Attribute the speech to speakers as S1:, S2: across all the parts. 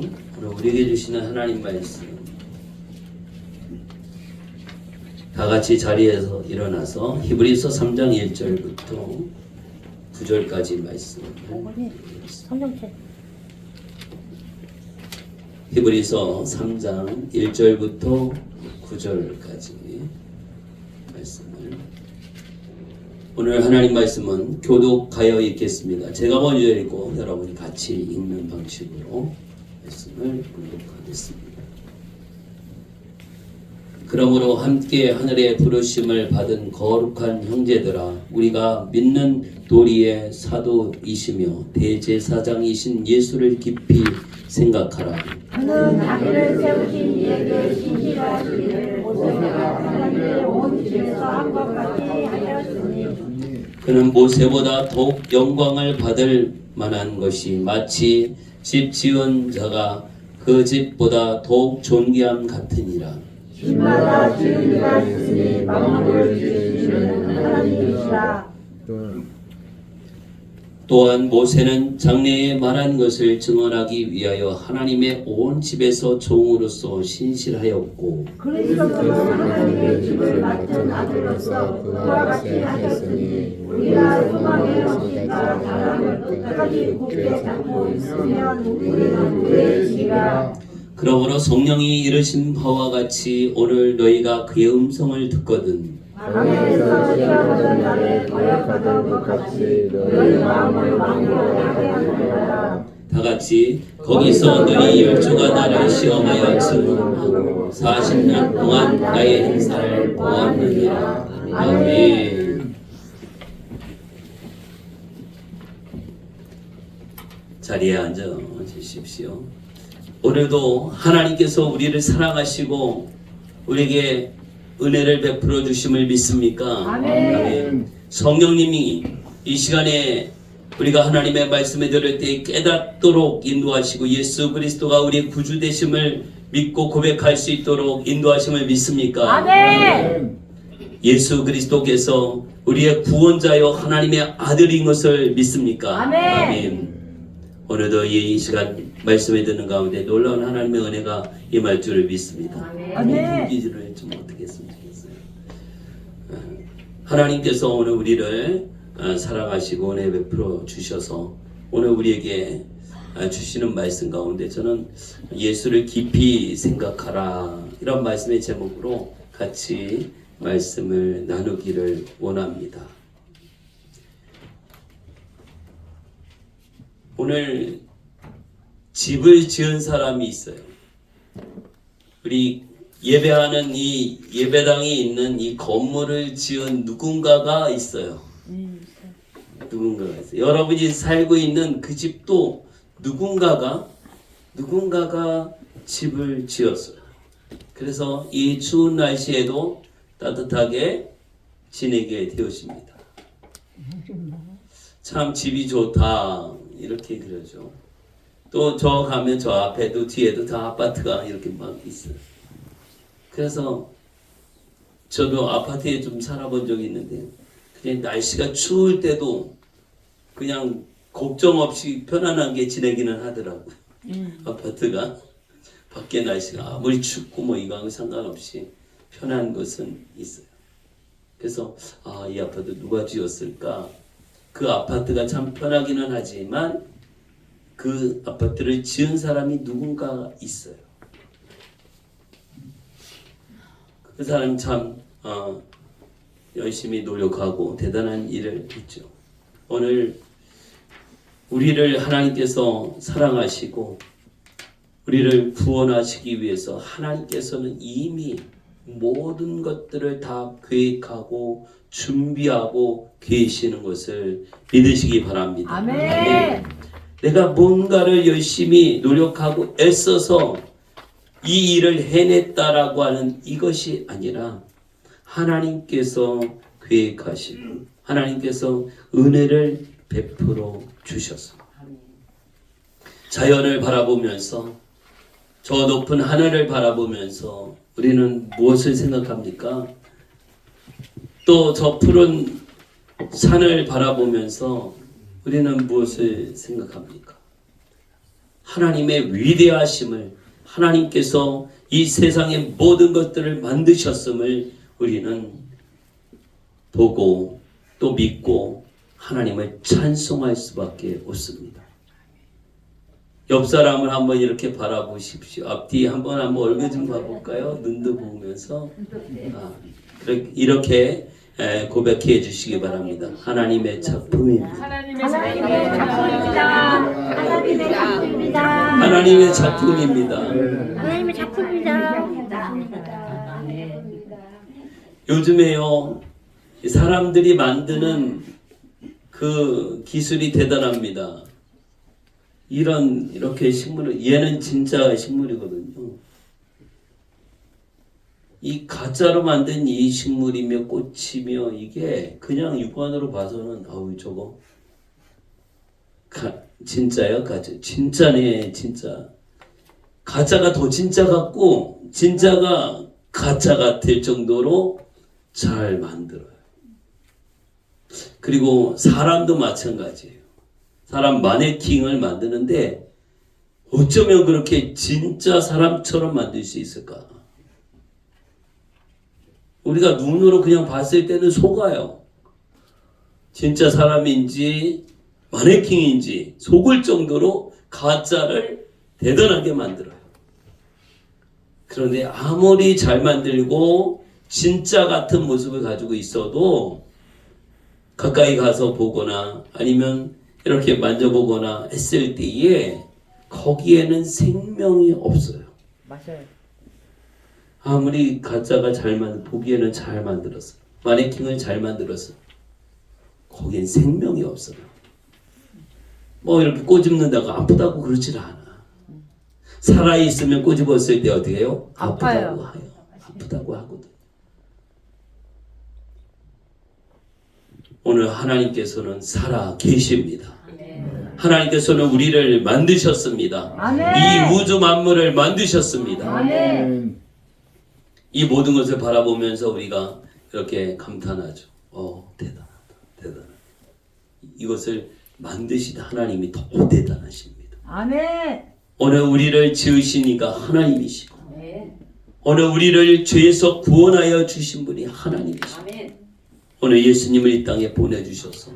S1: 오늘 우리에게 주시는 하나님 말씀, 다 같이 자리에서 일어나서 히브리서 3장 1절부터 9절까지 말씀을
S2: 성경책.
S1: 히브리서 3장 1절부터 9절까지 말씀을 오늘 하나님 말씀은 교독하여 읽겠습니다. 제가 먼저 읽고 여러분이 같이 읽는 방식으로 말씀을 봉독하겠습니다. 그러므로 함께 하늘의 부르심을 받은 거룩한 형제들아, 우리가 믿는 도리의 사도이시며 대제사장이신 예수를 깊이 생각하라.
S3: 그는 자기를 세우신 이에게 신실하시기를 모세가 하나님의 온 집에서 한 것 같이 하였으니
S1: 그는 모세보다 더욱 영광을 받을 만한 것이 마치 집 지은 자가 그 집보다 더욱 존귀함 같으니라.
S3: 집마다 지은 이가 있으니 만물을 지으시는 하나님이시라.
S1: 또한 모세는 장래에 말한 것을 증언하기 위하여 하나님의 온 집에서 종으로서 신실하였고
S3: 그리스도도 하나님의 집을 맡은 아들로서 그와 같이 하셨으니 우리가 소망의 없이가 자랑을 끝까지 굳게 잡고 있으면 우리는 그의 집이라.
S1: 그러므로 성령이 이르신 바와 같이 오늘 너희가 그의 음성을 듣거든
S3: 광야에서 시험하던 날에 거역하던 것 같이 너희 마음을 완고하게 하노라.
S1: 다 같이 거기서 너희 열조가 나를 시험하여 증언하고 40년 동안 나의 행사를 보았느니라. 아멘. 자리에 앉아 주십시오. 오늘도 하나님께서 우리를 사랑하시고 우리에게 은혜를 베풀어 주심을 믿습니까?
S3: 아멘.
S1: 성령님이 이 시간에 우리가 하나님의 말씀을 들을 때 깨닫도록 인도하시고 예수 그리스도가 우리의 구주 되심을 믿고 고백할 수 있도록 인도하심을 믿습니까?
S2: 아멘.
S1: 예수 그리스도께서 우리의 구원자요 하나님의 아들인 것을 믿습니까?
S2: 아멘.
S1: 오늘도 이 시간 말씀에 듣는 가운데 놀라운 하나님의 은혜가 임할 줄을 믿습니다.
S2: 아멘.
S1: 기지를 좀 어떻게 했으면 좋겠어요. 하나님께서 오늘 우리를 사랑하시고 은혜 베풀어 주셔서 오늘 우리에게 주시는 말씀 가운데 저는 예수를 깊이 생각하라 이런 말씀의 제목으로 같이 말씀을 나누기를 원합니다. 오늘 집을 지은 사람이 있어요. 우리 예배하는 이 예배당이 있는 이 건물을 지은 누군가가 있어요. 누군가가 있어요. 여러분이 살고 있는 그 집도 누군가가 집을 지었어요. 그래서 이 추운 날씨에도 따뜻하게 지내게 되었습니다. 참 집이 좋다 이렇게 그러죠. 또 저 가면 저 앞에도 뒤에도 다 아파트가 이렇게 막 있어요. 그래서 저도 아파트에 좀 살아본 적이 있는데 그냥 날씨가 추울 때도 그냥 걱정 없이 편안하게 지내기는 하더라고요. 아파트가 밖에 날씨가 아무리 춥고 뭐 이거하고 상관없이 편한 것은 있어요. 그래서 이 아파트 누가 지었을까? 그 아파트가 참 편하기는 하지만 그 아파트를 지은 사람이 누군가 있어요. 그 사람 참 열심히 노력하고 대단한 일을 했죠. 오늘 우리를 하나님께서 사랑하시고 우리를 구원하시기 위해서 하나님께서는 이미 모든 것들을 다 계획하고 준비하고 계시는 것을 믿으시기 바랍니다.
S2: 아멘.
S1: 내가 뭔가를 열심히 노력하고 애써서 이 일을 해냈다라고 하는 이것이 아니라 하나님께서 계획하시고 하나님께서 은혜를 베풀어 주셔서 자연을 바라보면서 저 높은 하늘을 바라보면서 우리는 무엇을 생각합니까? 또 저 푸른 산을 바라보면서 우리는 무엇을 생각합니까? 하나님의 위대하심을, 하나님께서 이 세상의 모든 것들을 만드셨음을 우리는 보고 또 믿고 하나님을 찬송할 수밖에 없습니다. 옆 사람을 한번 이렇게 바라보십시오. 앞뒤 한번 얼굴 좀 봐볼까요? 눈도 보면서 이렇게 고백해 주시기 바랍니다. 하나님의 작품입니다.
S2: 하나님의 작품입니다. 하나님의 작품입니다.
S1: 하나님의 작품입니다.
S2: 하나님의 작품입니다.
S1: 요즘에요, 사람들이 만드는 그 기술이 대단합니다. 이렇게 식물을, 얘는 진짜 식물이거든요. 이 가짜로 만든 이 식물이며 꽃이며 이게 그냥 육안으로 봐서는 저거 진짜요? 가짜. 진짜네, 진짜. 가짜가 더 진짜 같고 진짜가 가짜 같을 정도로 잘 만들어요. 그리고 사람도 마찬가지예요. 사람 마네킹을 만드는데 어쩌면 그렇게 진짜 사람처럼 만들 수 있을까? 우리가 눈으로 그냥 봤을 때는 속아요. 진짜 사람인지 마네킹인지 속을 정도로 가짜를 대단하게 만들어요. 그런데 아무리 잘 만들고 진짜 같은 모습을 가지고 있어도 가까이 가서 보거나 아니면 이렇게 만져보거나 했을 때에 거기에는 생명이 없어요.
S2: 맞아요.
S1: 아무리 가짜가 보기에는 잘 만들었어요. 마네킹을 잘 만들었어요. 거기엔 생명이 없어요. 뭐 이렇게 꼬집는다고 아프다고 그러질 않아. 살아있으면 꼬집었을 때 어떻게 해요? 아프다고 해요. 아프다고 하거든. 오늘 하나님께서는 살아 계십니다. 하나님께서는 우리를 만드셨습니다. 이 우주 만물을 만드셨습니다. 이 모든 것을 바라보면서 우리가 이렇게 감탄하죠. 대단하다. 대단하다. 이것을 만드신 하나님이 더 대단하십니다.
S2: 아멘.
S1: 오늘 우리를 지으시니까 하나님이시고 오늘 우리를 죄에서 구원하여 주신 분이 하나님이시고 오늘 예수님을 이 땅에 보내주셔서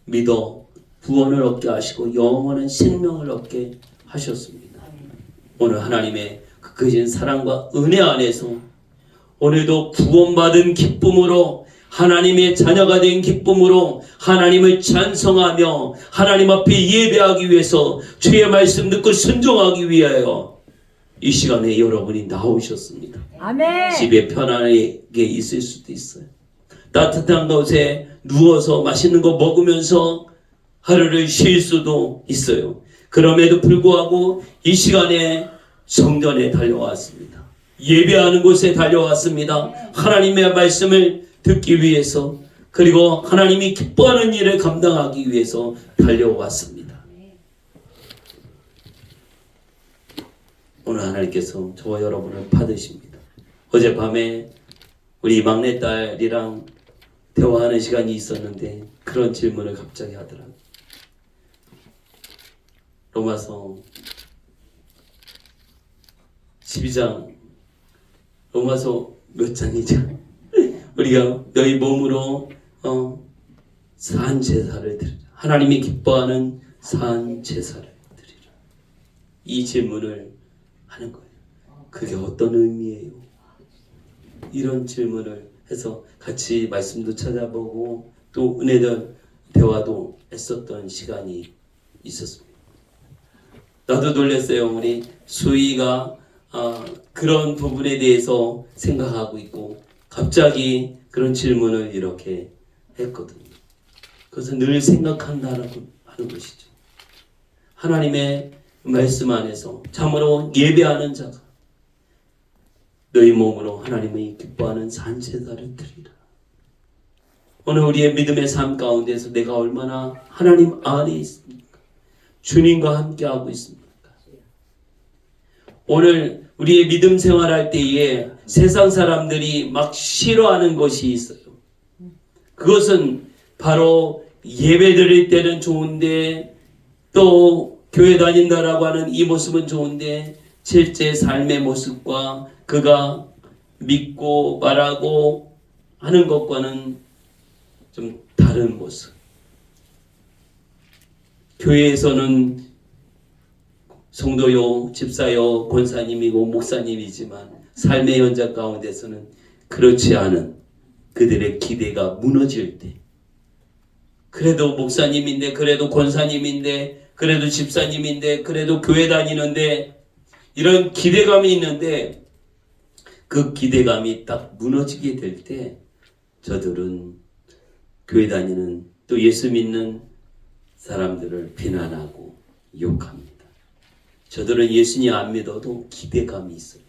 S1: 믿어 구원을 얻게 하시고 영원한 생명을 얻게 하셨습니다. 오늘 하나님의 그 크신 사랑과 은혜 안에서 오늘도 구원받은 기쁨으로 하나님의 자녀가 된 기쁨으로 하나님을 찬송하며 하나님 앞에 예배하기 위해서 주의 말씀 듣고 순종하기 위하여 이 시간에 여러분이 나오셨습니다.
S2: 아멘.
S1: 집에 편안하게 있을 수도 있어요. 따뜻한 곳에 누워서 맛있는 거 먹으면서 하루를 쉴 수도 있어요. 그럼에도 불구하고 이 시간에 성전에 달려왔습니다. 예배하는 곳에 달려왔습니다. 하나님의 말씀을 듣기 위해서 그리고 하나님이 기뻐하는 일을 감당하기 위해서 달려왔습니다. 오늘 하나님께서 저와 여러분을 받으십니다. 어젯밤에 우리 막내딸이랑 대화하는 시간이 있었는데 그런 질문을 갑자기 하더라고요. 로마서 12장 로마서 몇 장이죠? 우리가 너희 몸으로 산 제사를 드리라. 하나님이 기뻐하는 산 제사를 드리라. 이 질문을 하는 거예요. 그게 어떤 의미예요? 이런 질문을 해서 같이 말씀도 찾아보고 또 은혜들 대화도 했었던 시간이 있었습니다. 나도 놀랐어요. 우리 수희가 그런 부분에 대해서 생각하고 있고 갑자기 그런 질문을 이렇게 했거든요. 그래서 늘 생각한다라고 하는 것이죠. 하나님의 말씀 안에서 참으로 예배하는 자가 너희 몸으로 하나님의 기뻐하는 산제사를 드리라. 오늘 우리의 믿음의 삶 가운데서 내가 얼마나 하나님 안에 있습니까? 주님과 함께하고 있습니까? 오늘 우리의 믿음 생활할 때에 세상 사람들이 막 싫어하는 것이 있어요. 그것은 바로 예배 드릴 때는 좋은데 또 교회 다닌다라고 하는 이 모습은 좋은데 실제 삶의 모습과 그가 믿고 말하고 하는 것과는 좀 다른 모습. 교회에서는 성도요, 집사요, 권사님이고 목사님이지만 삶의 현장 가운데서는 그렇지 않은 그들의 기대가 무너질 때, 그래도 목사님인데, 그래도 권사님인데, 그래도 집사님인데, 그래도 교회 다니는데 이런 기대감이 있는데 그 기대감이 딱 무너지게 될 때 저들은 교회 다니는 또 예수 믿는 사람들을 비난하고 욕합니다. 저들은 예수님 안 믿어도 기대감이 있어요.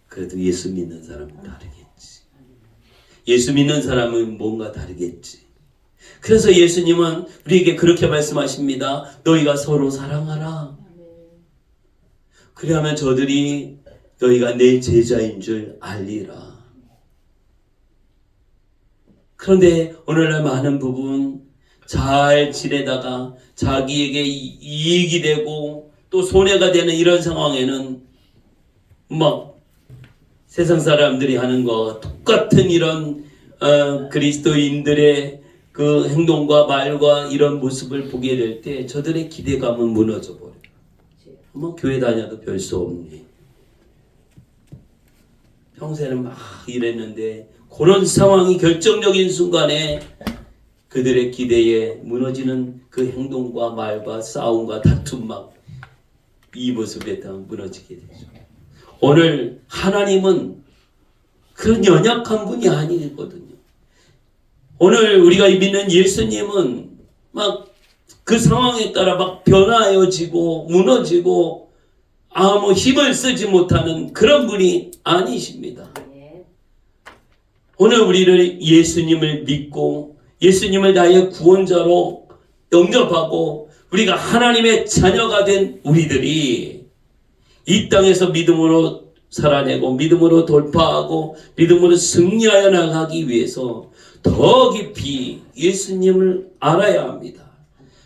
S1: 그래도 예수 믿는 사람은 다르겠지. 예수 믿는 사람은 뭔가 다르겠지. 그래서 예수님은 우리에게 그렇게 말씀하십니다. 너희가 서로 사랑하라. 그리하면 저들이 너희가 내 제자인 줄 알리라. 그런데 오늘날 많은 부분 잘 지내다가 자기에게 이익이 되고 또 손해가 되는 이런 상황에는 막 세상 사람들이 하는 거 똑같은 이런 그리스도인들의 그 행동과 말과 이런 모습을 보게 될 때 저들의 기대감은 무너져 버려요. 뭐 교회 다녀도 별 수 없니? 평소에는 막 이랬는데 그런 상황이 결정적인 순간에 그들의 기대에 무너지는 그 행동과 말과 싸움과 다툼 막 이 모습에 다 무너지게 되죠. 오늘 하나님은 그런 연약한 분이 아니거든요. 오늘 우리가 믿는 예수님은 막 그 상황에 따라 막 변화해지고 무너지고 아무 힘을 쓰지 못하는 그런 분이 아니십니다. 오늘 우리를 예수님을 믿고 예수님을 나의 구원자로 영접하고 우리가 하나님의 자녀가 된 우리들이 이 땅에서 믿음으로 살아내고 믿음으로 돌파하고 믿음으로 승리하여 나가기 위해서 더 깊이 예수님을 알아야 합니다.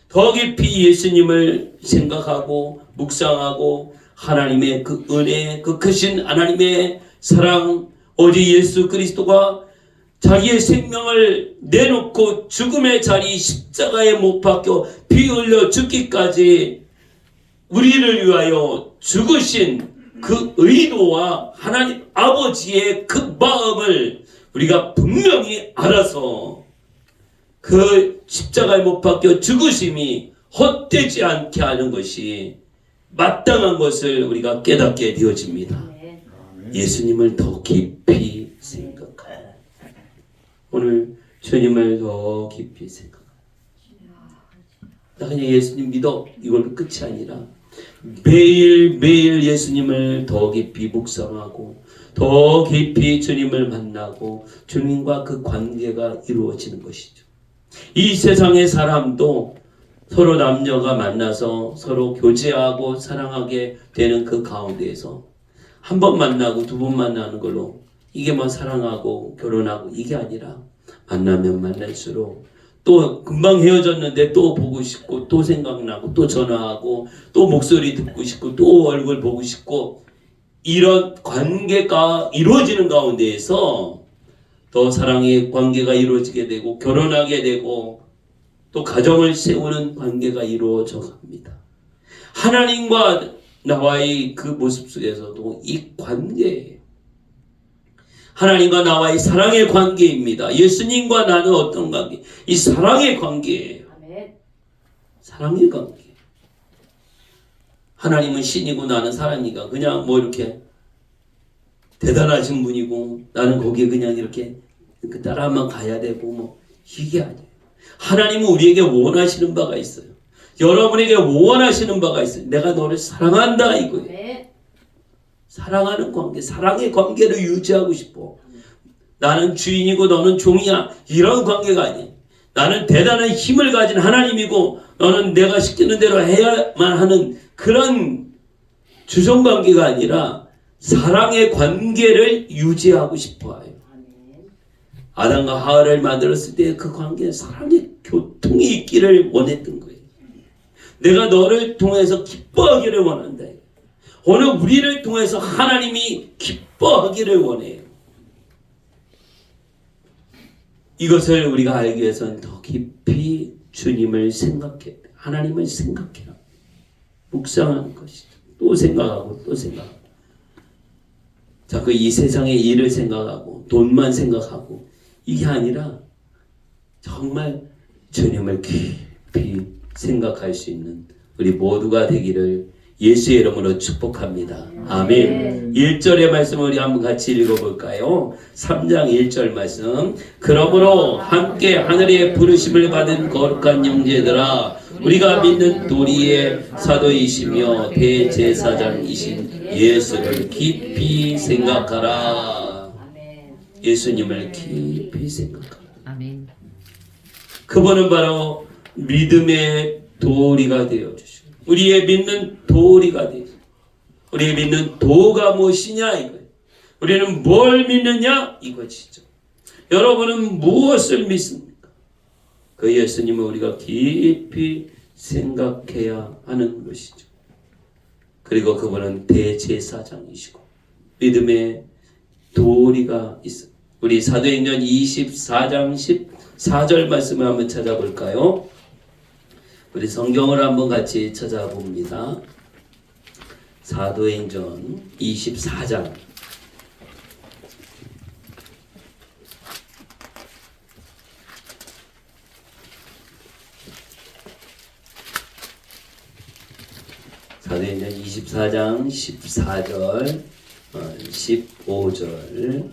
S1: 더 깊이 예수님을 생각하고 묵상하고 하나님의 그 은혜, 그 크신 하나님의 사랑, 오직 예수 그리스도가 자기의 생명을 내놓고 죽음의 자리 십자가에 못 박혀 피 흘려 죽기까지 우리를 위하여 죽으신 그 의도와 하나님 아버지의 그 마음을 우리가 분명히 알아서 그 십자가에 못 박혀 죽으심이 헛되지 않게 하는 것이 마땅한 것을 우리가 깨닫게 되어집니다. 예수님을 더 깊이 생각하라. 오늘 주님을 더 깊이 생각하라. 나 그냥 예수님 믿어 이걸로 끝이 아니라 매일매일 예수님을 더 깊이 묵상하고 더 깊이 주님을 만나고 주님과 그 관계가 이루어지는 것이죠. 이 세상의 사람도 서로 남녀가 만나서 서로 교제하고 사랑하게 되는 그 가운데에서 한 번 만나고 두 번 만나는 걸로 이게 뭐 사랑하고 결혼하고 이게 아니라 만나면 만날수록 또 금방 헤어졌는데 또 보고 싶고 또 생각나고 또 전화하고 또 목소리 듣고 싶고 또 얼굴 보고 싶고 이런 관계가 이루어지는 가운데에서 더 사랑의 관계가 이루어지게 되고 결혼하게 되고 또 가정을 세우는 관계가 이루어져 갑니다. 하나님과 나와의 그 모습 속에서도 이 관계예요. 하나님과 나와의 사랑의 관계입니다. 예수님과 나는 어떤 관계? 이 사랑의 관계예요. 사랑의 관계. 하나님은 신이고 나는 사람이니까 그냥 뭐 이렇게 대단하신 분이고 나는 거기에 그냥 이렇게 따라만 가야 되고 뭐 이게 아니에요. 하나님은 우리에게 원하시는 바가 있어요. 여러분에게 원하시는 바가 있어요. 내가 너를 사랑한다 이거예요. 사랑하는 관계, 사랑의 관계를 유지하고 싶어. 나는 주인이고 너는 종이야. 이런 관계가 아니에요. 나는 대단한 힘을 가진 하나님이고 너는 내가 시키는 대로 해야만 하는 그런 주성관계가 아니라 사랑의 관계를 유지하고 싶어 해요. 아담과 하와를 만들었을 때 그 관계에 사랑의 교통이 있기를 원했던 거예요. 내가 너를 통해서 기뻐하기를 원한다. 오늘 우리를 통해서 하나님이 기뻐하기를 원해요. 이것을 우리가 알기 위해서는 더 깊이 주님을 생각해, 하나님을 생각해라. 묵상하는 것이죠. 또 생각하고 또 생각하고. 자꾸 이 세상의 일을 생각하고 돈만 생각하고 이게 아니라 정말 주님을 깊이 생각할 수 있는 우리 모두가 되기를 예수의 이름으로 축복합니다. 아멘. 1절의 말씀을 우리 한번 같이 읽어볼까요? 3장 1절 말씀. 그러므로 함께 하늘의 부르심을 받은 거룩한 형제들아, 우리가 믿는 도리의 사도이시며 대제사장이신 예수를 깊이 생각하라. 예수님을 깊이 생각하라.
S4: 아멘.
S1: 그분은 바로 믿음의 도리가 되어주시고 우리의 믿는 도리가 되어. 우리의 믿는 도가 무엇이냐 이거예요. 우리는 뭘 믿느냐 이것이죠. 여러분은 무엇을 믿습니까? 그 예수님을 우리가 깊이 생각해야 하는 것이죠. 그리고 그분은 대제사장이시고 믿음의 도리가 있어요. 우리 사도행전 24장 14절 말씀을 한번 찾아볼까요? 우리 성경을 한번 같이 찾아봅니다. 사도행전 24장 사도행전 24장 14절 15절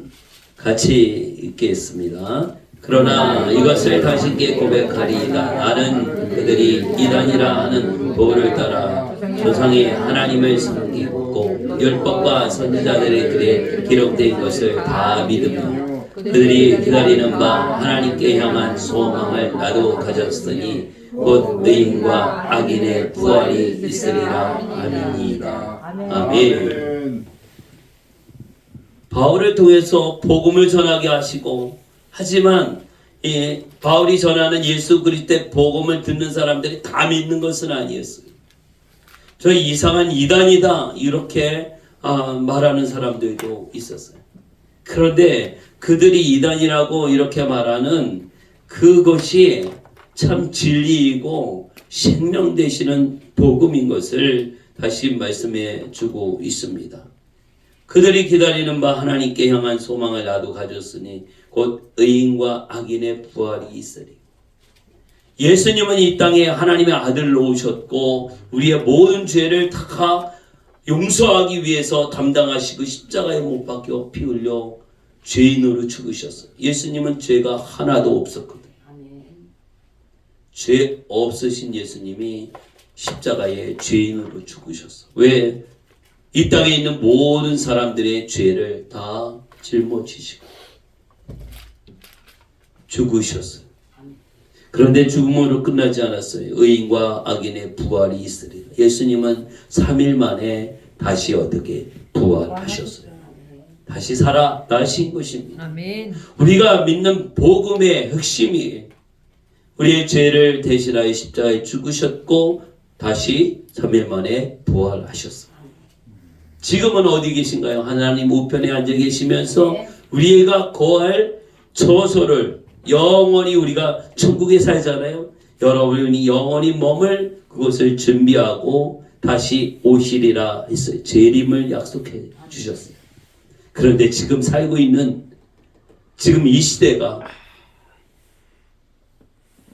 S1: 같이 읽겠습니다. 그러나 이것을 당신께 고백하리이다. 나는 그들이 이단이라 하는 도를 따라 조상의 하나님을 섬기고 율법과 선지자들의 글에 기록된 것을 다 믿으며 그들이 기다리는 바 하나님께 향한 소망을 나도 가졌으니 곧 의인과 악인의 부활이 있으리라 하니이다. 아멘. 바울을 통해서 복음을 전하게 하시고 하지만 바울이 전하는 예수 그리스도의 복음을 듣는 사람들이 다 믿는 것은 아니었어요. 저 이상한 이단이다 이렇게 말하는 사람들도 있었어요. 그런데 그들이 이단이라고 이렇게 말하는 그것이 참 진리이고 생명 되시는 복음인 것을 다시 말씀해 주고 있습니다. 그들이 기다리는 바 하나님께 향한 소망을 나도 가졌으니 곧 의인과 악인의 부활이 있으리. 예수님은 이 땅에 하나님의 아들로 오셨고 우리의 모든 죄를 다 용서하기 위해서 담당하시고 십자가에 못 박혀 피 흘려 죄인으로 죽으셨어요. 예수님은 죄가 하나도 없었거든요. 죄 없으신 예수님이 십자가에 죄인으로 죽으셨어요. 왜? 이 땅에 있는 모든 사람들의 죄를 다 짊어지시고 죽으셨어요. 그런데 죽음으로 끝나지 않았어요. 의인과 악인의 부활이 있으리라. 예수님은 3일 만에 다시 어떻게 부활하셨어요. 다시 살아 나신 것입니다.
S4: 아멘.
S1: 우리가 믿는 복음의 핵심이 우리의 죄를 대신하여 십자가에 죽으셨고 다시 3일 만에 부활하셨어요. 지금은 어디 계신가요? 하나님 우편에 앉아 계시면서 우리가 거할 처소를 영원히 우리가 천국에 살잖아요. 여러분이 영원히 머물 그곳을 준비하고 다시 오시리라 했어요. 재림을 약속해 주셨어요. 그런데 지금 살고 있는 지금 이 시대가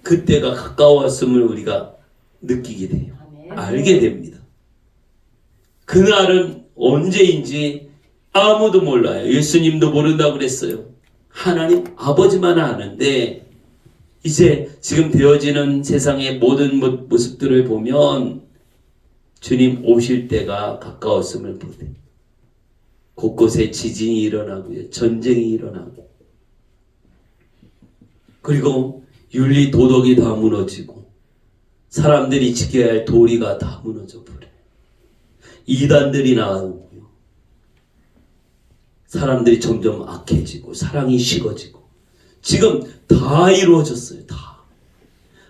S1: 그때가 가까웠음을 우리가 느끼게 돼요. 알게 됩니다. 그날은 언제인지 아무도 몰라요. 예수님도 모른다고 그랬어요. 하나님 아버지만 아는데 이제 지금 되어지는 세상의 모든 모습들을 보면 주님 오실 때가 가까웠음을 보대. 곳곳에 지진이 일어나고요. 전쟁이 일어나고 그리고 윤리 도덕이 다 무너지고 사람들이 지켜야 할 도리가 다 무너져 버려요. 이단들이 나오고요. 사람들이 점점 악해지고 사랑이 식어지고 지금 다 이루어졌어요. 다.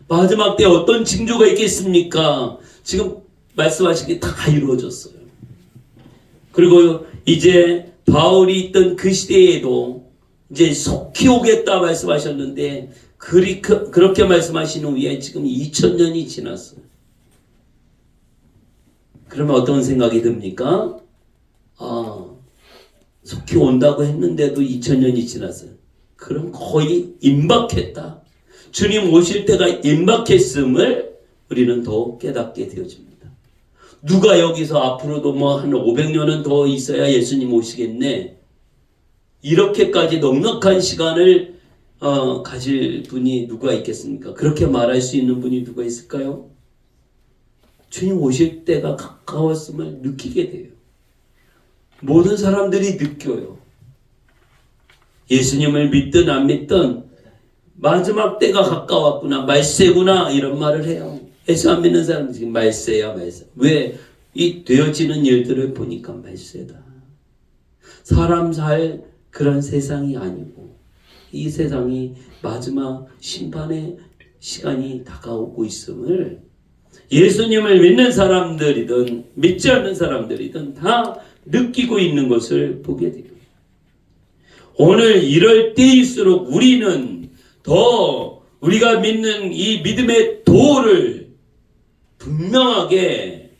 S1: 마지막 때 어떤 징조가 있겠습니까? 지금 말씀하신 게 다 이루어졌어요. 그리고 이제 바울이 있던 그 시대에도 이제 속히 오겠다 말씀하셨는데 그렇게 말씀하신 후에 지금 2000년이 지났어요. 그러면 어떤 생각이 듭니까? 속히 온다고 했는데도 2000년이 지났어요. 그럼 거의 임박했다. 주님 오실 때가 임박했음을 우리는 더 깨닫게 되어집니다. 누가 여기서 앞으로도 뭐 한 500년은 더 있어야 예수님 오시겠네. 이렇게까지 넉넉한 시간을 가질 분이 누가 있겠습니까? 그렇게 말할 수 있는 분이 누가 있을까요? 주님 오실 때가 가까웠음을 느끼게 돼요. 모든 사람들이 느껴요. 예수님을 믿든 안 믿든 마지막 때가 가까웠구나, 말세구나 이런 말을 해요. 예수 안 믿는 사람은 지금 말세야 말세. 왜? 이 되어지는 일들을 보니까 말세다. 사람 살 그런 세상이 아니고 이 세상이 마지막 심판의 시간이 다가오고 있음을 예수님을 믿는 사람들이든 믿지 않는 사람들이든 다 느끼고 있는 것을 보게 돼요. 오늘 이럴 때일수록 우리는 더 우리가 믿는 이 믿음의 도를 분명하게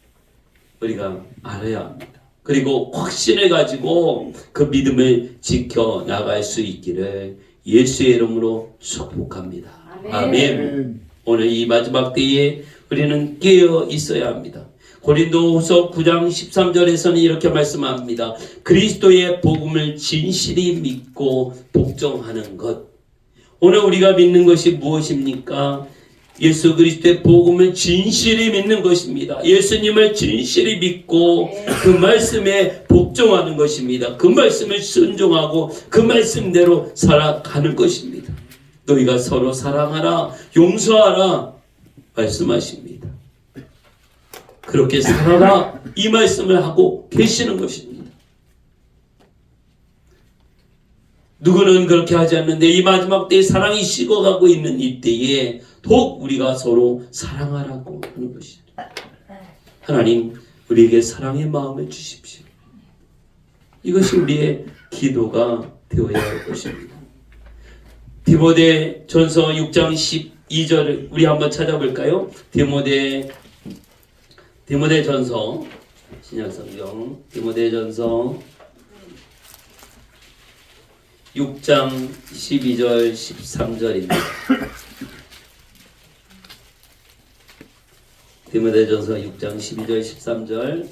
S1: 우리가 알아야 합니다. 그리고 확신을 가지고 그 믿음을 지켜 나갈 수 있기를 예수의 이름으로 축복합니다. 아멘. 오늘 이 마지막 때에 우리는 깨어 있어야 합니다. 고린도후서 9장 13절에서는 이렇게 말씀합니다. 그리스도의 복음을 진실히 믿고 복종하는 것. 오늘 우리가 믿는 것이 무엇입니까? 예수 그리스도의 복음을 진실히 믿는 것입니다. 예수님을 진실히 믿고 그 말씀에 복종하는 것입니다. 그 말씀을 순종하고 그 말씀대로 살아가는 것입니다. 너희가 서로 사랑하라, 용서하라 말씀하십니다. 그렇게 살아라 이 말씀을 하고 계시는 것입니다. 누구는 그렇게 하지 않는데 이 마지막 때에 사랑이 식어가고 있는 이때에 더욱 우리가 서로 사랑하라고 하는 것이죠. 하나님 우리에게 사랑의 마음을 주십시오. 이것이 우리의 기도가 되어야 할 것입니다. 디모데 전서 6장 12절을 우리 한번 찾아볼까요? 디모데 전서 신약성경 디모데 전서 6장 12절 13절입니다. 디모데전서 6장 12절 13절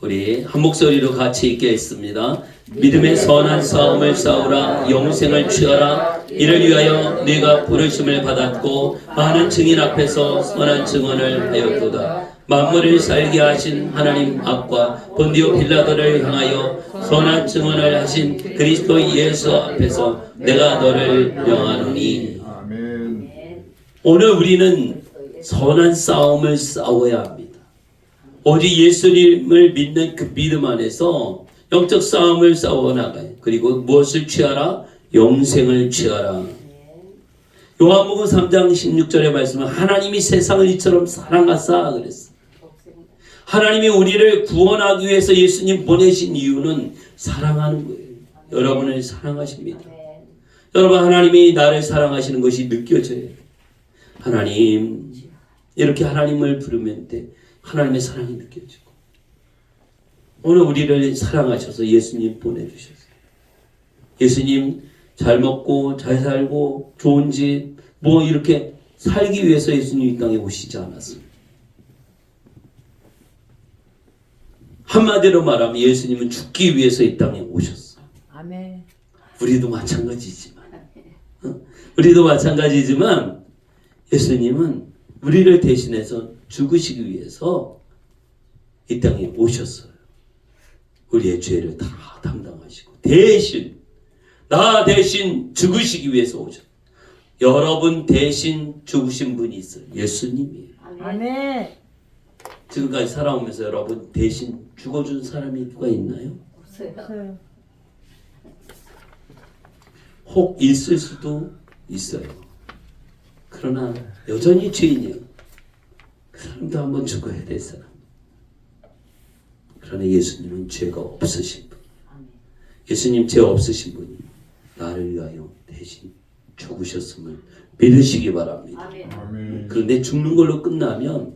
S1: 우리 한 목소리로 같이 읽겠습니다. 믿음의 선한 싸움을 싸우라, 영생을 취하라. 이를 위하여 네가 부르심을 받았고 많은 증인 앞에서 선한 증언을 하였도다. 만물을 살게 하신 하나님 앞과 본디오 빌라도를 향하여 선한 증언을 하신 그리스도 예수 앞에서 내가 너를 명하노니. 오늘 우리는 선한 싸움을 싸워야 합니다. 오직 예수님을 믿는 그 믿음 안에서 영적 싸움을 싸워 나가요. 그리고 무엇을 취하라? 영생을 취하라. 요한복음 3장 16절의 말씀은 하나님이 세상을 이처럼 사랑하사 그랬어요. 하나님이 우리를 구원하기 위해서 예수님 보내신 이유는 사랑하는 거예요. 여러분을 사랑하십니다. 여러분 하나님이 나를 사랑하시는 것이 느껴져요. 하나님 이렇게 하나님을 부르면 돼 하나님의 사랑이 느껴지고 오늘 우리를 사랑하셔서 예수님 보내주셨어요. 예수님 잘 먹고 잘 살고 좋은 집 뭐 이렇게 살기 위해서 예수님 이 땅에 오시지 않았어요. 한마디로 말하면 예수님은 죽기 위해서 이 땅에 오셨어요.
S2: 아멘.
S1: 우리도 마찬가지지만 예수님은 우리를 대신해서 죽으시기 위해서 이 땅에 오셨어요. 우리의 죄를 다 담당하시고 나 대신 죽으시기 위해서 오셨어요. 여러분 대신 죽으신 분이 있어요. 예수님이에요.
S2: 아멘.
S1: 지금까지 살아오면서 여러분 대신 죽어준 사람이 누가 있나요?
S2: 없어요.
S1: 혹 있을 수도 있어요. 그러나 여전히 죄인이에요. 그 사람도 한번 죽어야 될 사람. 그러나 예수님은 죄가 없으신 분. 예수님 죄 없으신 분이 나를 위하여 대신 죽으셨음을 믿으시기 바랍니다. 그런데 죽는 걸로 끝나면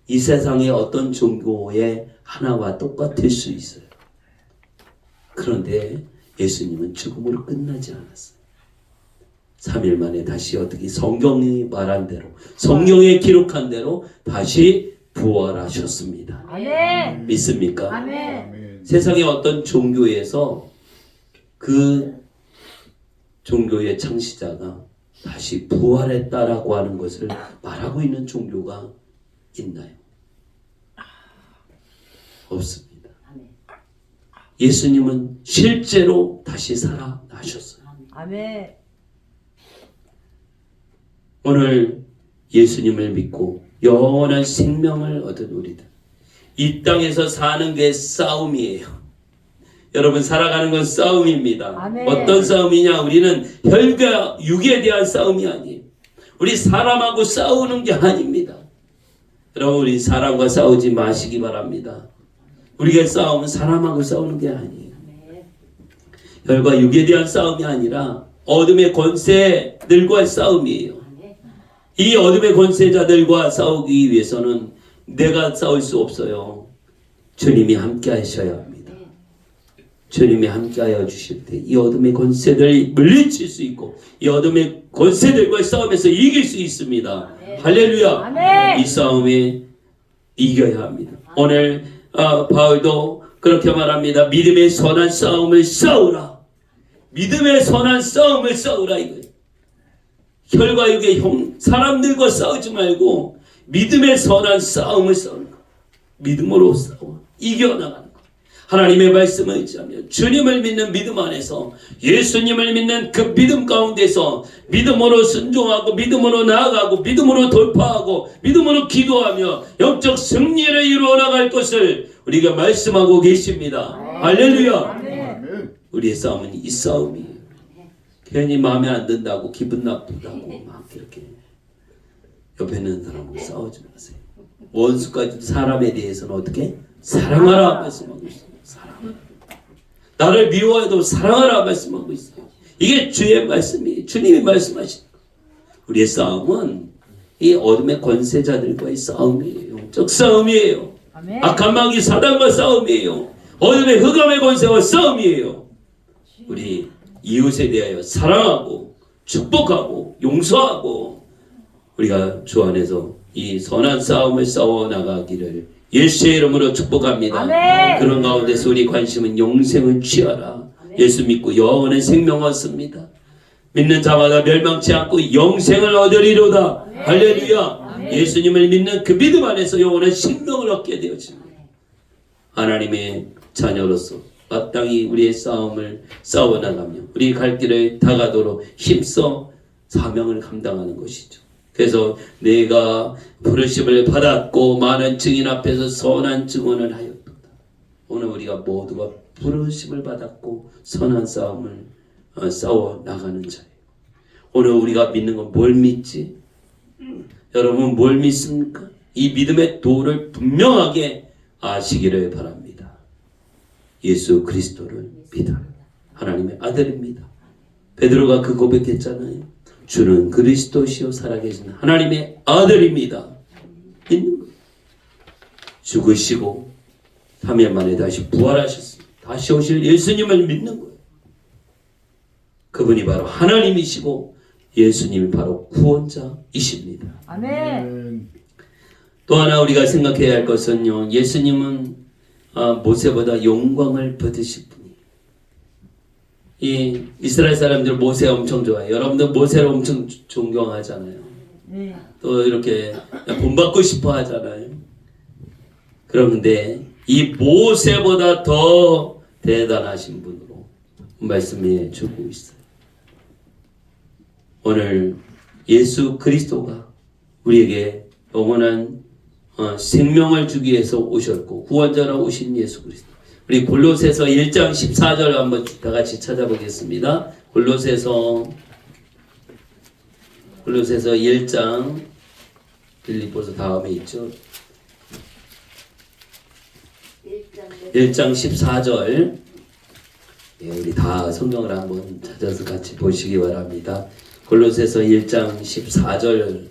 S1: 이 세상의 어떤 종교의 하나와 똑같을 수 있어요. 그런데 예수님은 죽음으로 끝나지 않았어요. 3일 만에 다시 어떻게 성경이 말한 대로, 성경에 기록한 대로 다시 부활하셨습니다.
S2: 아멘.
S1: 믿습니까?
S2: 아멘.
S1: 세상의 어떤 종교에서 그 종교의 창시자가 다시 부활했다라고 하는 것을 말하고 있는 종교가 있나요? 없습니다. 예수님은 실제로 다시 살아나셨어요.
S2: 아멘.
S1: 오늘 예수님을 믿고 영원한 생명을 얻은 우리들, 이 땅에서 사는 게 싸움이에요. 여러분, 살아가는 건 싸움입니다.
S2: 아멘.
S1: 어떤 싸움이냐? 우리는 혈과 육에 대한 싸움이 아니에요. 우리 사람하고 싸우는 게 아닙니다. 여러분, 우리 사람과 싸우지 마시기 바랍니다. 우리가 싸우면 사람하고 싸우는 게 아니에요. 혈과 육에 대한 싸움이 아니라 어둠의 권세들과의 싸움이에요. 이 어둠의 권세자들과 싸우기 위해서는 내가 싸울 수 없어요. 주님이 함께 하셔야 합니다. 주님이 함께하여 주실 때 이 어둠의 권세들을 물리칠 수 있고 이 어둠의 권세들과의 싸움에서 이길 수 있습니다. 할렐루야.
S2: 아멘.
S1: 이 싸움에 이겨야 합니다. 오늘 바울도 그렇게 말합니다. 믿음의 선한 싸움을 싸우라. 믿음의 선한 싸움을 싸우라 이거예요. 혈과 육의 사람들과 싸우지 말고 믿음의 선한 싸움을 싸우는 거. 믿음으로 싸워 이겨나가는 거. 하나님의 말씀을 의지하며 주님을 믿는 믿음 안에서 예수님을 믿는 그 믿음 가운데서 믿음으로 순종하고 믿음으로 나아가고 믿음으로 돌파하고 믿음으로 기도하며 영적 승리를 이루어 나갈 것을 우리가 말씀하고 계십니다. 할렐루야. 우리의 싸움은 이 싸움이에요. 괜히 마음에 안 든다고 기분 나쁘다고 막 이렇게 옆에 있는 사람하고 싸우지 마세요. 원수까지도 사람에 대해서는 어떻게? 사랑하라 말씀하고 있어요. 사랑하라. 나를 미워해도 사랑하라 말씀하고 있어요. 이게 주의 말씀이에요. 주님이 말씀하신 거. 우리의 싸움은 이 어둠의 권세자들과의 싸움이에요. 영적 싸움이에요.
S2: 아멘.
S1: 악한 마귀 사단과 싸움이에요. 어둠의 흑암의 권세와 싸움이에요. 우리 이웃에 대하여 사랑하고 축복하고 용서하고 우리가 주 안에서 이 선한 싸움을 싸워 나가기를 예수의 이름으로 축복합니다.
S2: 아멘.
S1: 그런 가운데서 우리 관심은 영생을 취하라. 예수 믿고 영원한 생명 얻습니다. 믿는 자마다 멸망치 않고 영생을 얻으리로다. 할렐루야. 예수님을 믿는 그 믿음 안에서 영원한 생명을 얻게 되어집니다. 하나님의 자녀로서 마땅히 우리의 싸움을 싸워나가며 우리 갈 길을 다가도록 힘써 사명을 감당하는 것이죠. 그래서 내가 부르심을 받았고 많은 증인 앞에서 선한 증언을 하였도다. 오늘 우리가 모두가 부르심을 받았고 선한 싸움을 싸워 나가는 자예요. 오늘 우리가 믿는 건 뭘 믿지? 여러분 뭘 믿습니까? 이 믿음의 도를 분명하게 아시기를 바랍니다. 예수 그리스도를 믿어 하나님의 아들입니다. 베드로가 그 고백했잖아요. 주는 그리스도시요 살아계신 하나님의 아들입니다. 믿는 거예요. 죽으시고 3일 만에 다시 부활하셨습니다. 다시 오실 예수님을 믿는 거예요. 그분이 바로 하나님이시고 예수님이 바로 구원자이십니다.
S2: 아멘.
S1: 또 하나 우리가 생각해야 할 것은요. 예수님은 모세보다 영광을 받으실 분이에요. 이 이스라엘 사람들 모세 엄청 좋아해요. 여러분들 모세를 엄청 존경하잖아요.
S2: 네.
S1: 또 이렇게 본받고 싶어 하잖아요. 그런데 이 모세보다 더 대단하신 분으로 말씀해 주고 있어요. 오늘 예수 그리스도가 우리에게 영원한 생명을 주기 위해서 오셨고 구원자로 오신 예수 그리스도. 우리 골로새서 1장 14절 한번 다 같이 찾아보겠습니다. 골로새서 골로새서 1장 빌립보서 다음에 있죠. 1장 14절. 예, 우리 다 성경을 한번 찾아서 같이 보시기 바랍니다. 골로새서 1장 14절부터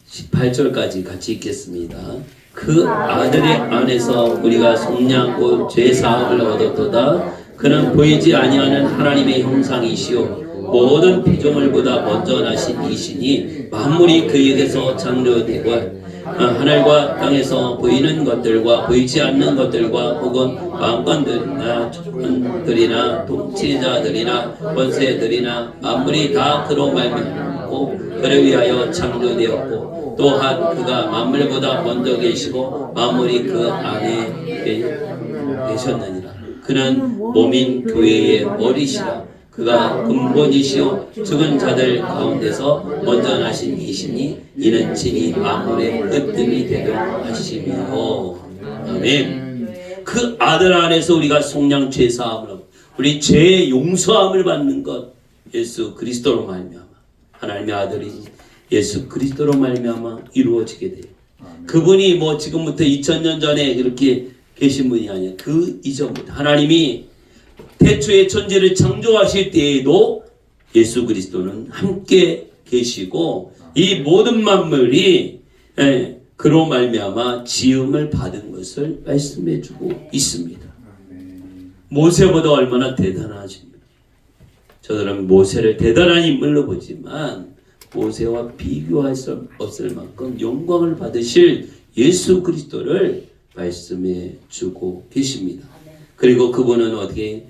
S1: 18절까지 같이 읽겠습니다. 그 아들의 안에서 우리가 속량고 죄 사함을 얻었도다. 그는 보이지 아니하는 하나님의 형상이시요 모든 피조물보다 먼저 나신 이시니 만물이 그에게서 창조되고 하늘과 땅에서 보이는 것들과 보이지 않는 것들과 혹은 왕권들이나 주권들이나 통치자들이나 권세들이나 만물이 다 그로 말미암고 그를 위하여 창조되었고 또한 그가 만물보다 먼저 계시고 만물이 그 안에 계셨느니라. 그는 몸인 교회의 머리시라. 그가 근본이시요 죽은 자들 가운데서 먼저 나신 이시니 이는 친히 만물의 으뜸이 되려 하시며. 아멘. 그 아들 안에서 우리가 속량 죄 사함을 우리 죄의 용서함을 받는 것 예수 그리스도로 말미암아 하나님의 아들이 예수 그리스도로 말미암아 이루어지게 돼요. 그분이 뭐 지금부터 2000년 전에 이렇게 계신 분이 아니에요. 그 이전부터 하나님이 태초의 천지를 창조하실 때에도 예수 그리스도는 함께 계시고 이 모든 만물이 그로 말미암아 지음을 받은 것을 말씀해주고 있습니다. 모세보다 얼마나 대단하십니까? 저들은 모세를 대단한 인물로 보지만 모세와 비교할 수 없을 만큼 영광을 받으실 예수 그리스도를 말씀해주고 계십니다. 그리고 그분은 어떻게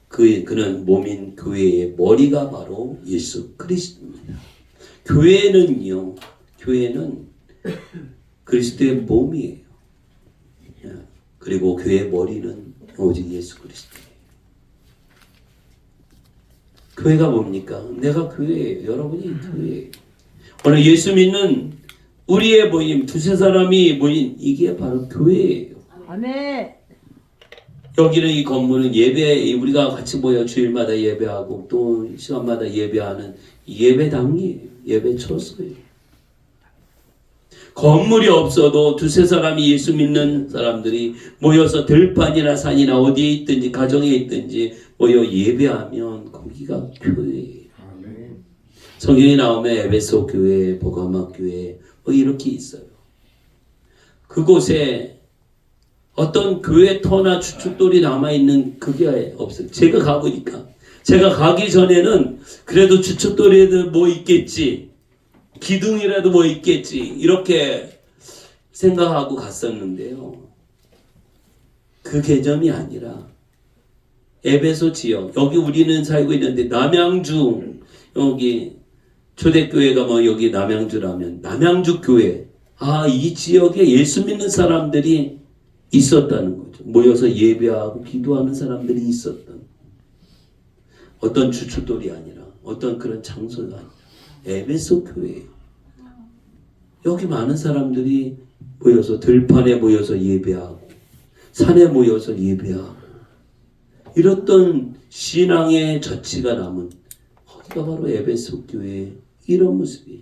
S1: 그는 몸인 교회의 머리가 바로 예수 그리스도입니다. 교회는 그리스도의 몸이에요. 그리고 교회의 머리는 오직 예수 그리스도예요. 교회가 뭡니까? 내가 교회예요. 여러분이 교회예요. 오늘 예수 믿는 우리의 모임, 두세 사람이 모인 이게 바로 교회예요.
S2: 아멘.
S1: 여기는 이 건물은 예배, 우리가 같이 모여 주일마다 예배하고 또 시간마다 예배하는 예배당이에요. 예배처소예요. 건물이 없어도 두세 사람이 예수 믿는 사람들이 모여서 들판이나 산이나 어디에 있든지 가정에 있든지 모여 예배하면 거기가 교회예요. 성경에 나오면 에베소 교회, 보가마 교회 뭐 이렇게 있어요. 그곳에 어떤 교회 터나 주춧돌이 남아있는 그게 없어요. 제가 가보니까 제가 가기 전에는 그래도 주춧돌이라도 뭐 있겠지, 기둥이라도 뭐 있겠지 이렇게 생각하고 갔었는데요. 그 개념이 아니라 에베소 지역, 여기 우리는 살고 있는데 남양주, 여기 초대교회가 뭐 여기 남양주라면 남양주 교회, 이 지역에 예수 믿는 사람들이 있었다는 거죠. 모여서 예배하고 기도하는 사람들이 있었던, 어떤 주춧돌이 아니라 어떤 그런 장소가 아니라 에베소 교회예요. 여기 많은 사람들이 모여서 들판에 모여서 예배하고 산에 모여서 예배하고 이랬던 신앙의 젖치가 남은 거기가 바로 에베소 교회의 이런 모습이에요.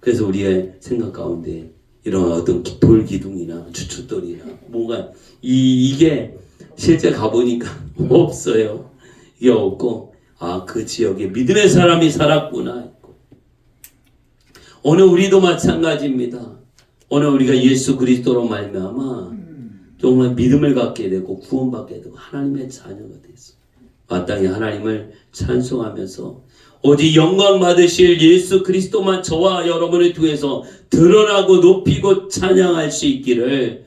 S1: 그래서 우리의 생각 가운데 이런 어떤 돌기둥이나 주춧돌이나 뭐가 이게 실제 가보니까 없어요. 이게 없고 그 지역에 믿음의 사람이 살았구나. 오늘 우리도 마찬가지입니다. 오늘 우리가 예수 그리스도로 말미암아 정말 믿음을 갖게 되고 구원받게 되고 하나님의 자녀가 됐어요. 마땅히 하나님을 찬송하면서 오직 영광 받으실 예수 그리스도만 저와 여러분을 통해서 드러나고 높이고 찬양할 수 있기를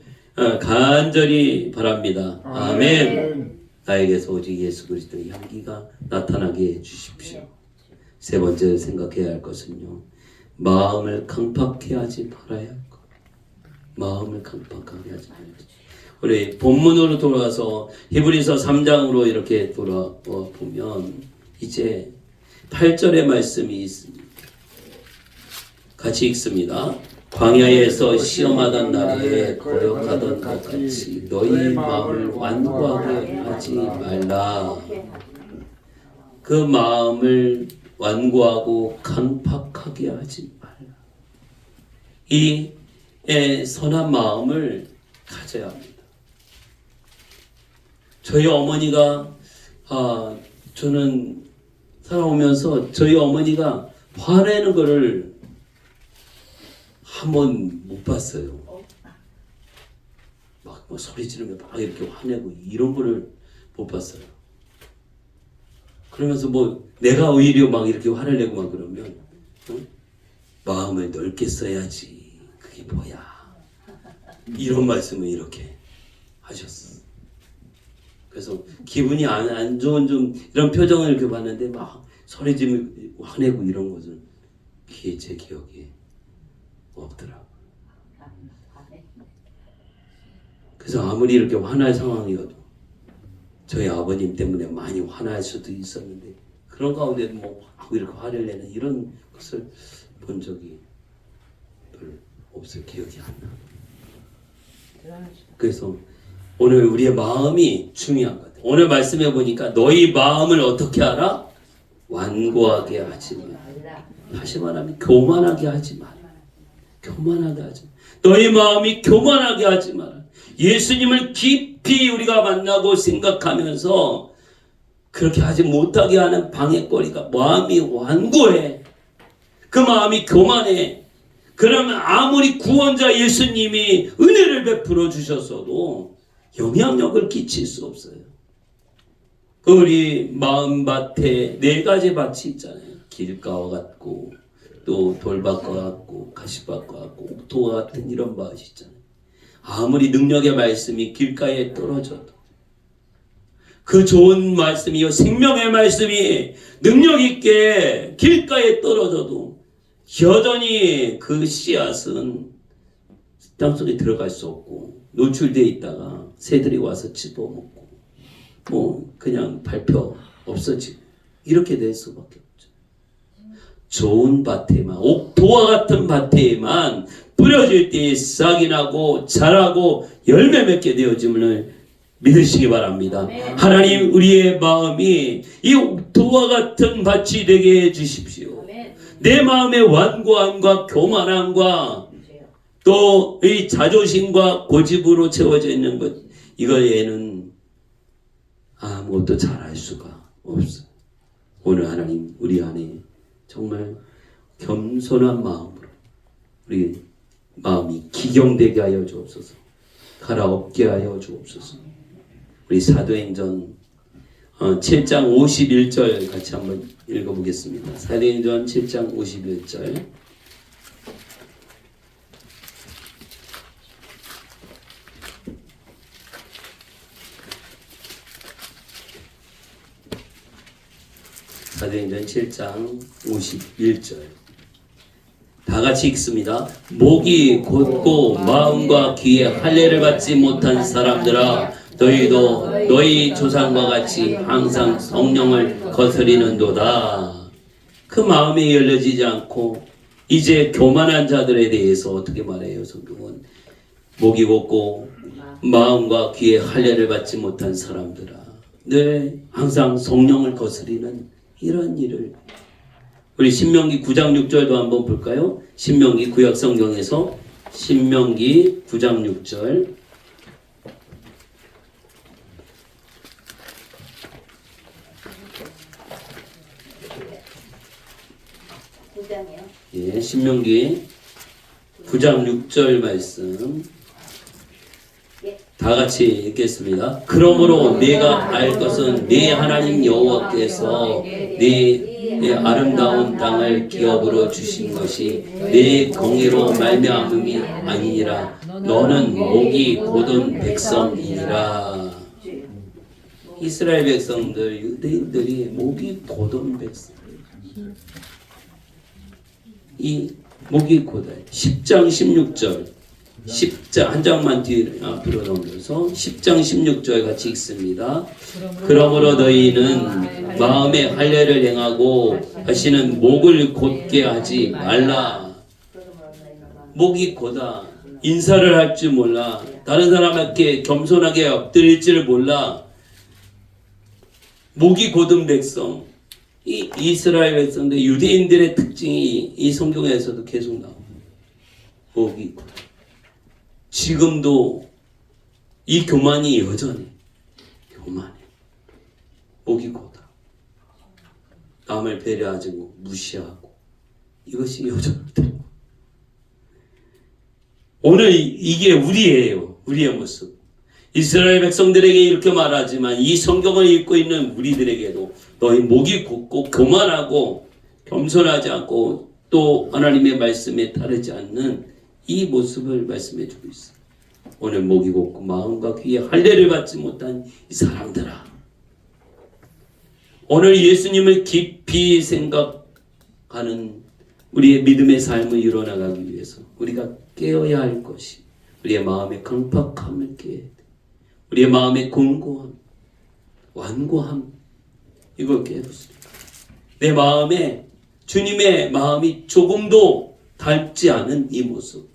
S1: 간절히 바랍니다. 아멘. 나에게서 오직 예수 그리스도의 향기가 나타나게 해주십시오. 세 번째 생각해야 할 것은요, 마음을 강팍해 하지 말아야 할 것. 마음을 강팍하게 하지 말아야 할 것. 우리 본문으로 돌아와서 히브리서 3장으로 이렇게 돌아와 보면 이제 8절의 말씀이 있습니다. 같이 읽습니다. 광야에서 시험하던 날에 거역하던 것 같이 너희 마음을 완고하게 하지 말라. 그 마음을 완고하고 강팍하게 하지 말라. 이 선한 마음을 가져야 합니다. 저희 어머니가 저는 살아오면서 저희 어머니가 화내는 거를 한 번 못 봤어요. 막 소리 지르며 막 이렇게 화내고 이런 거를 못 봤어요. 그러면서 뭐 내가 오히려 막 이렇게 화를 내고 막 그러면 마음을 넓게 써야지. 그게 뭐야? 이런 말씀을 이렇게 하셨어. 그래서 기분이 안 좋은 좀 이런 표정을 이렇게 봤는데 막 소리 지르며 화내고 이런 것은 제 기억에 없더라고. 그래서 아무리 이렇게 화날 상황이어도 저희 아버님 때문에 많이 화날 수도 있었는데 그런 가운데 뭐 이렇게 화를 내는 이런 것을 본 적이 별로 없어요. 기억이 안 나. 그래서 오늘 우리의 마음이 중요한 것 같아요. 오늘 말씀해 보니까 너희 마음을 어떻게 하라? 완고하게 하지 마라. 다시 말하면 교만하게 하지 마라. 교만하게 하지 마라. 너희 마음이 교만하게 하지 마라. 예수님을 깊이 우리가 만나고 생각하면서 그렇게 하지 못하게 하는 방해거리가 마음이 완고해. 그 마음이 교만해. 그러면 아무리 구원자 예수님이 은혜를 베풀어 주셨어도 영향력을 끼칠 수 없어요. 우리 마음밭에 4가지 밭이 있잖아요. 길가와 같고 또 돌밭과 같고 가시밭과 같고 옥토와 같은 이런 밭이 있잖아요. 아무리 능력의 말씀이 길가에 떨어져도 그 좋은 말씀이요 생명의 말씀이 능력 있게 길가에 떨어져도 여전히 그 씨앗은 땅속에 들어갈 수 없고 노출되어 있다가 새들이 와서 씹어먹고 뭐 그냥 밟혀 없어지고 이렇게 될 수밖에 없죠. 좋은 밭에만 옥토와 같은 밭에만 뿌려질 때 싹이 나고 자라고 열매 맺게 되어짐을 믿으시기 바랍니다. 하나님 우리의 마음이 이 옥토와 같은 밭이 되게 해주십시오. 내 마음의 완고함과 교만함과 또 이 자존심과 고집으로 채워져 있는 것 이거에는 아무것도 잘할 수가 없어요. 오늘 하나님 우리 안에 정말 겸손한 마음으로 우리 마음이 기경되게 하여 주옵소서. 갈아엎게 하여 주옵소서. 우리 사도행전 7장 51절 같이 한번 읽어보겠습니다. 사도행전 7장 51절. 사도행전 7장 51절. 다 같이 읽습니다. 목이 곧고 마음과 귀에 할례를 받지 못한 사람들아 너희도 너희 조상과 같이 항상 성령을 거스리는도다. 그 마음이 열려지지 않고 이제 교만한 자들에 대해서 어떻게 말해요? 성경은 목이 곧고 마음과 귀에 할례를 받지 못한 사람들아 늘 항상 성령을 거스리는 이런 일을 우리 신명기 9장 6절도 한번 볼까요? 신명기 구약 성경에서 신명기 9장 6절. 예, 신명기 9장 6절 말씀 다 같이 읽겠습니다. 그러므로 내가 알 것은 네 하나님 여호와께서 네 아름다운 땅을 기업으로 주신 것이 네 공의로 말미암음이 아니니라. 너는 목이 곧은 백성이니라. 이스라엘 백성들 유대인들이 목이 곧은 백성. 이 목이 곧아요. 10장 16절 10장 한 장만 앞으로 넘겨서 10장 16절 같이 읽습니다. 그러므로 너희는 마음의 할례를 행하고 다시는 목을 곧게 하지 말라. 목이 곧아 인사를 할 줄 몰라. 다른 사람에게 겸손하게 엎드릴 줄 몰라. 목이 곧은 백성 이 이스라엘 백성들 유대인들의 특징이 이 성경에서도 계속 나옵니다. 목이 고다. 지금도 이 교만이 여전히 교만해. 목이 고다. 남을 배려하지 고 무시하고 이것이 여전하다. 오늘 이게 우리의 모습. 이스라엘 백성들에게 이렇게 말하지만 이 성경을 읽고 있는 우리들에게도 너희 목이 굳고 교만하고 겸손하지 않고 또 하나님의 말씀에 따르지 않는 이 모습을 말씀해 주고 있어요. 오늘 목이 굳고 마음과 귀에 할례를 받지 못한 이 사람들아, 오늘 예수님을 깊이 생각하는 우리의 믿음의 삶을 이뤄나가기 위해서 우리가 깨어야 할 것이 우리의 마음의 강팍함을 깨야 돼. 우리의 마음의 공고함, 완고함, 이걸 깨닫습니다. 내 마음에 주님의 마음이 조금도 닮지 않은 이 모습.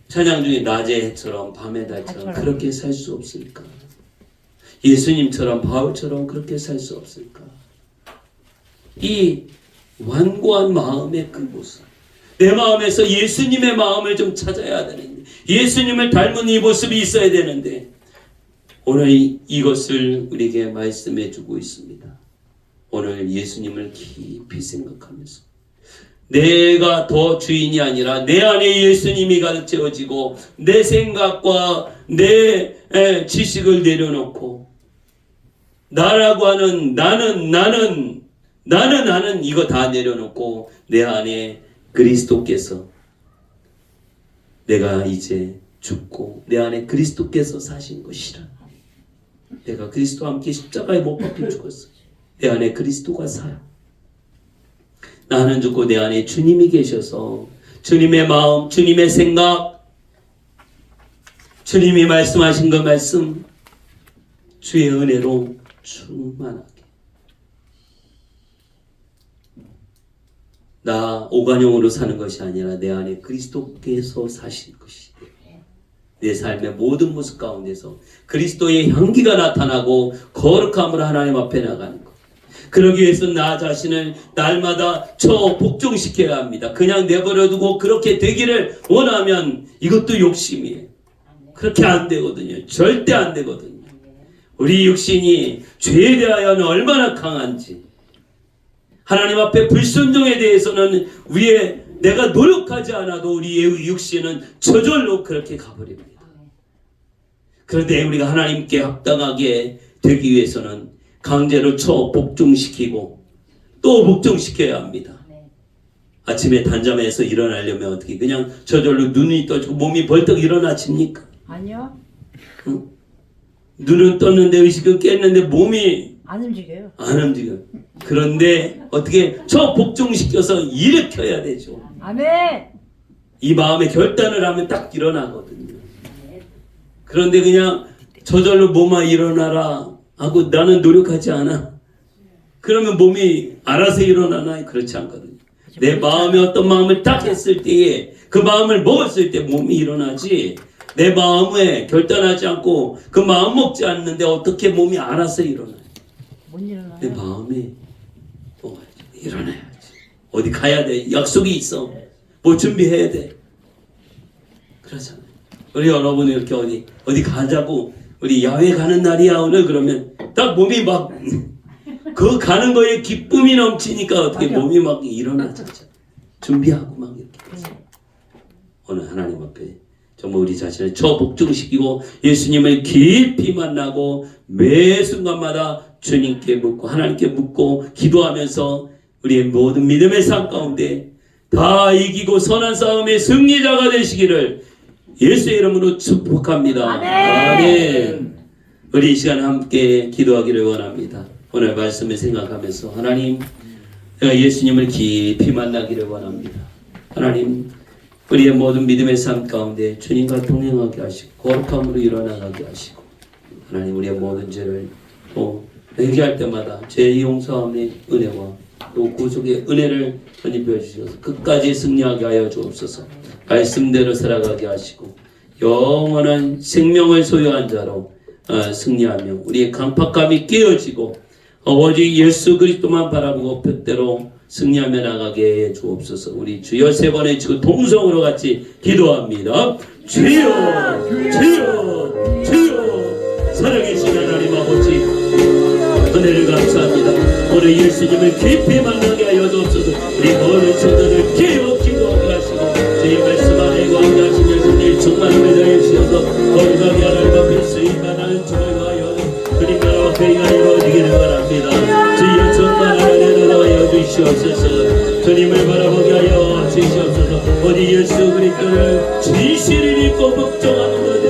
S1: 찬양 중에 낮의 해처럼 밤의 달처럼 그렇게 살 수 없을까? 예수님처럼 바울처럼 그렇게 살 수 없을까? 이 완고한 마음의 그 모습. 내 마음에서 예수님의 마음을 좀 찾아야 되는데, 예수님을 닮은 이 모습이 있어야 되는데, 오늘 이것을 우리에게 말씀해 주고 있습니다. 오늘 예수님을 깊이 생각하면서 내가 더 주인이 아니라 내 안에 예수님이 가득 채워지고 내 생각과 내 지식을 내려놓고 나라고 하는 나는 이거 다 내려놓고 내 안에 그리스도께서, 내가 이제 죽고 내 안에 그리스도께서 사신 것이라. 내가 그리스도와 함께 십자가에 못 박혀 죽었어. 내 안에 그리스도가 살아. 나는 죽고 내 안에 주님이 계셔서 주님의 마음, 주님의 생각, 주님이 말씀하신 그 말씀, 주의 은혜로 충만하게. 나 오간용으로 사는 것이 아니라 내 안에 그리스도께서 사신 것이 내 삶의 모든 모습 가운데서 그리스도의 향기가 나타나고 거룩함으로 하나님 앞에 나가는 것. 그러기 위해서 나 자신을 날마다 복종시켜야 합니다. 그냥 내버려두고 그렇게 되기를 원하면 이것도 욕심이에요. 그렇게 안 되거든요. 절대 안 되거든요. 우리 육신이 죄에 대하여는 얼마나 강한지, 하나님 앞에 불순종에 대해서는 위에 내가 노력하지 않아도 우리의 육신은 저절로 그렇게 가버립니다. 그런데 우리가 하나님께 합당하게 되기 위해서는 강제로 복종시키고 또 복종시켜야 합니다. 아침에 단잠에서 일어나려면 어떻게 그냥 저절로 눈이 떠지고 몸이 벌떡 일어나집니까?
S2: 아니요.
S1: 응? 눈은 떴는데 의식은 깼는데 몸이
S2: 안 움직여요.
S1: 안 움직여요. 그런데 어떻게 복종시켜서 일으켜야 되죠.
S2: 아멘.
S1: 이 마음의 결단을 하면 딱 일어나거든요. 그런데 그냥 저절로 몸아 일어나라 하고 나는 노력하지 않아. 그러면 몸이 알아서 일어나나? 그렇지 않거든요. 내 마음에 어떤 마음을 딱 했을 때에 그 마음을 먹었을 때 몸이 일어나지, 내 마음에 결단하지 않고 그 마음 먹지 않는데 어떻게 몸이 알아서 일어나요?
S2: 못 일어나요.
S1: 내 마음에 일어나야지. 어디 가야 돼. 약속이 있어. 뭐 준비해야 돼. 그러잖아요. 우리 여러분 이렇게 어디 가자고, 우리 야외 가는 날이야 오늘, 그러면 딱 몸이 막 그 가는 거에 기쁨이 넘치니까 어떻게
S2: 맞아.
S1: 몸이 막 일어나죠. 준비하고 막 이렇게. 오늘 하나님 앞에 정말 우리 자신을 복종시키고 예수님을 깊이 만나고 매 순간마다 주님께 묻고 하나님께 묻고 기도하면서 우리의 모든 믿음의 삶 가운데 다 이기고 선한 싸움의 승리자가 되시기를 예수의 이름으로 축복합니다. 아멘. 우리 이 시간에 함께 기도하기를 원합니다. 오늘 말씀을 생각하면서 하나님, 내가 예수님을 깊이 만나기를 원합니다. 하나님, 우리의 모든 믿음의 삶 가운데 주님과 동행하게 하시고 거룩함으로 일어나가게 하시고, 하나님 우리의 모든 죄를 또 회개할 때마다 죄 용서함의 은혜와 또 구속의 은혜를 전입해 주셔서 끝까지 승리하게 하여 주옵소서. 말씀대로 살아가게 하시고 영원한 생명을 소유한 자로 승리하며 우리의 강팍감이 깨어지고 오직 예수 그리스도만 바라보고 뜻대로 승리하며 나가게 해 주옵소서. 우리 주여 세 번의 주 동성으로 같이 기도합니다. 주여 주여 주여 살아계신 하나님 아버지 은혜를 감사합니다. 오늘 예수님을 깊이 만나게 하여 주옵소서. 우리 모든 성도들 깨어 기도하게 하시고 주의 말씀 안에 거하게 하시며 주님 충만함에 더해 주셔서 거룩하게 하나님 앞에 쓰임받는 주를 하여 그림 나라와 회의가 이루어지기를 바랍니다. 주여 충만함에 더하여 주시옵소서. 주님을 바라보게 하여 주시옵소서. 오직 예수 그리스도를 진실을 믿고 복종하는 것